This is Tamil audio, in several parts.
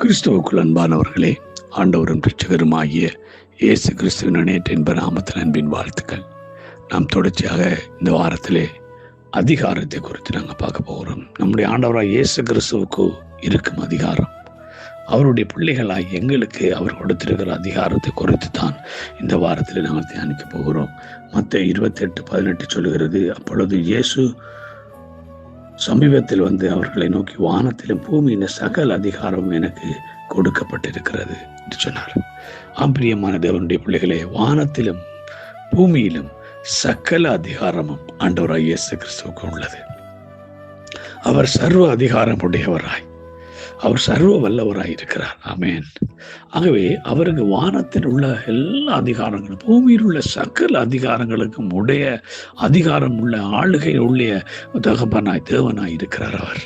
கிறிஸ்துவுக்குள் அன்பானவர்களே, ஆண்டவரும் இரட்சகருமாகிய இயேசு கிறிஸ்துவின் இணையற்ற இன்ப நாமத்தில் அன்பின் வாழ்த்துக்கள். நாம் தொடர்ச்சியாக இந்த வாரத்திலே அதிகாரத்தை குறித்து நாங்கள் பார்க்க போகிறோம். நம்முடைய ஆண்டவராக இயேசு கிறிஸ்துவுக்கு இருக்கும் அதிகாரம், அவருடைய பிள்ளைகளாய் எங்களுக்கு அவர் கொடுத்திருக்கிற அதிகாரத்தை குறித்து தான் இந்த வாரத்தில் நாங்கள் தியானிக்க போகிறோம். மத்தேயு 28:18 சொல்லுகிறது, அப்பொழுது இயேசு சமீபத்தில் வந்து அவர்களை நோக்கி, வானத்திலும் பூமியின் சகல அதிகாரமும் எனக்கு கொடுக்கப்பட்டிருக்கிறது என்று சொன்னார். பிரியமான தேவனுடைய பிள்ளைகளே, வானத்திலும் பூமியிலும் சகல அதிகாரமும் ஆண்டவராய் இயேசு கிறிஸ்துவுக்கு உள்ளது. அவர் சர்வ அதிகாரம் உடையவராய், அவர் சர்வ வல்லவராய் இருக்கிறார். ஆமென். ஆகவே அவருக்கு வானத்தில் உள்ள எல்லா அதிகாரங்களும், பூமியில் உள்ள சகல அதிகாரங்களுக்கும் உடைய அதிகாரம் உள்ள ஆளுகை உள்ள தகப்பனாய் தேவனாய் இருக்கிறார் அவர்.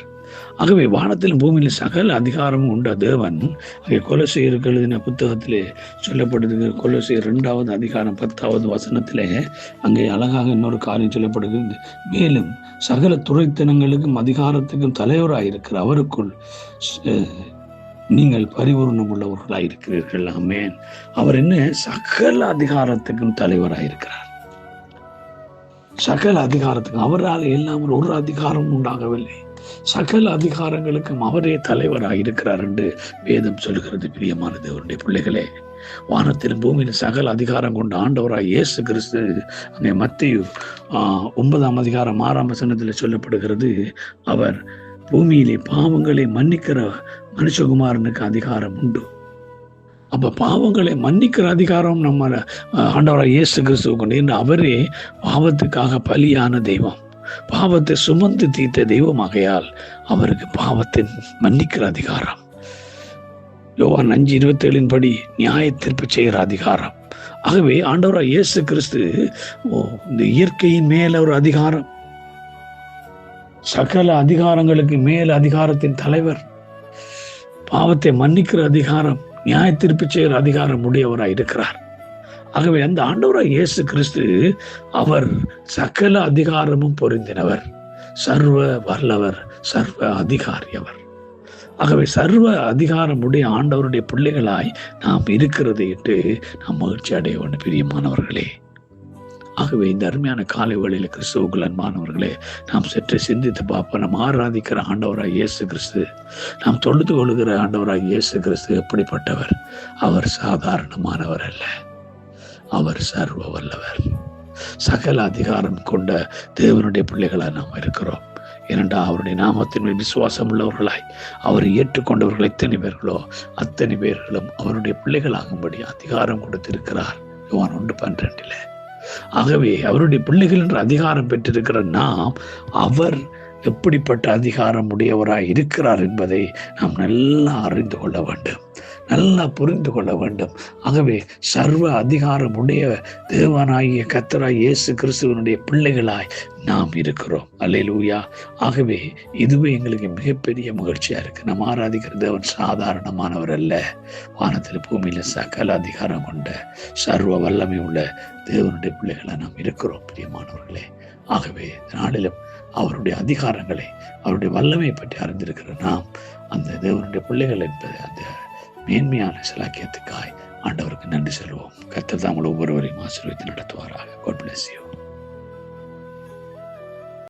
ஆகவே வானத்திலும் பூமியில் சகல அதிகாரமும் உண்ட தேவன். அங்கே கொலோசியருக்கு எழுதின புத்தகத்திலே சொல்லப்படுது, கொலோசியர் 2வது அதிகாரம் 10வது வசனத்திலே அங்கே அழகாக இன்னொரு காரியம் சொல்லப்படுகிறது. மேலும் சகல துரைத்தனங்களுக்கும் அதிகாரத்துக்கும் தலைவராயிருக்கிற அவருக்குள் நீங்கள் பரிபூர்ணம் உள்ளவர்களாயிருக்கிறீர்கள். ஆமென். அவர் என்ன? சகல அதிகாரத்துக்கும் தலைவராயிருக்கிறார். சகல அதிகாரத்துக்கும் அவரால் எல்லாம் ஒரு அதிகாரம் உண்டாகவில்லை. சகல அதிகாரங்களுக்கும் அவரே தலைவராக இருக்கிறார் என்று வேதம் சொல்கிறது. பிரியமான தேவனுடைய பிள்ளைகளே, வானத்திலும் பூமியின் சகல அதிகாரம் கொண்ட ஆண்டவராய் இயேசு கிறிஸ்து அங்கே மத்தேயு 9ஆம் அதிகாரம் 6ஆம் வசனத்தில் சொல்லப்படுகிறது, அவர் பூமியிலே பாவங்களை மன்னிக்கிற மனுஷகுமாரனுக்கு அதிகாரம் உண்டு. அப்ப பாவங்களை மன்னிக்கிற அதிகாரம் நம்ம ஆண்டவராய் இயேசு கிறிஸ்துவுக்கு உண்டு. அவரே பாவத்துக்காக பலியான தெய்வம், பாவத்தை சுமந்து தீர்த்த தெய்வமாகையால் அவருக்கு பாவத்தை மன்னிக்கிற அதிகாரம். யோவான் 5:27 படி நியாய தீர்ப்பு செய்கிற அதிகாரம். ஆகவே ஆண்டவராய் இயேசு கிறிஸ்து இந்த இயற்கையின் மேல ஒரு அதிகாரம், சகல அதிகாரங்களுக்கு மேல் அதிகாரத்தின் தலைவர், பாவத்தை மன்னிக்கிற அதிகாரம், நியாய தீர்ப்பு செய்கிற அதிகாரம் உடையவராய் இருக்கிறார். ஆகவே அந்த ஆண்டவராய் இயேசு கிறிஸ்து அவர் சகல அதிகாரமும் பொருந்தினவர், சர்வ வல்லவர், சர்வ அதிகாரி அவர். ஆகவே சர்வ அதிகாரமுடைய ஆண்டவருடைய பிள்ளைகளாய் நாம் இருக்கிறது என்று நாம் மகிழ்ச்சி அடைய வேண்டும். பிரியமானவர்களே, ஆகவே இந்த அருமையான காலை வேளையில் கிறிஸ்துவுக்குள் அன்பானவர்களே, நாம் சற்று சிந்தித்து பார்ப்போம். நாம் ஆராதிக்கிற ஆண்டவராய் இயேசு கிறிஸ்து, நாம் தொழுது கொள்கிற ஆண்டவராய் இயேசு கிறிஸ்து எப்படிப்பட்டவர்? அவர் சாதாரணமானவர் அல்ல, அவர் சர்வ வல்லவர். சகல அதிகாரம் கொண்ட தேவனுடைய பிள்ளைகளாய் நாம் இருக்கிறோம். ஏனென்றால் அவருடைய நாமத்தின் மேல் விசுவாசம் உள்ளவர்களாய் அவரை ஏற்றுக்கொண்டவர்கள் எத்தனை பேர்களோ அத்தனை பேர்களும் அவருடைய பிள்ளைகளாகும்படி அதிகாரம் கொடுத்திருக்கிறார். யோவான் 1:12. ஆகவே அவருடைய பிள்ளைகள் என்ற அதிகாரம் பெற்றிருக்கிற நாம், அவர் எப்படிப்பட்ட அதிகாரம் உடையவராய் இருக்கிறார் என்பதை நாம் நல்லா அறிந்து கொள்ள வேண்டும், நல்லா புரிந்து கொள்ள வேண்டும். ஆகவே சர்வ அதிகாரம் உடைய தேவனாகிய கர்த்தராய் இயேசு கிறிஸ்துவனுடைய பிள்ளைகளாய் நாம் இருக்கிறோம். அல்லேலூயா. ஆகவே இதுவே எங்களுக்கு மிகப்பெரிய மகிழ்ச்சியா இருக்கு. நாம் ஆராதிக்கிற தேவன் சாதாரணமானவர் அல்ல. வானத்தில் பூமியில சகல அதிகாரம் கொண்ட சர்வ வல்லமை உள்ள தேவனுடைய பிள்ளைகளாய் நாம் இருக்கிறோம். பிரியமானவர்களே, ஆகவே நாளிலும் அவருடைய அதிகாரங்களை, அவருடைய வல்லமையை பற்றி அறிந்திருக்கிற நாம் அந்த தேவனுடைய பிள்ளைகள் என்பது அந்த மேன்மையான சிலாக்கியத்துக்காய் ஆண்டவருக்கு நன்றி சொல்வோம். கர்த்தர் தாங்கள் ஒவ்வொருவரையும் ஆசீர்வதித்து நடத்துவாராக. God bless you.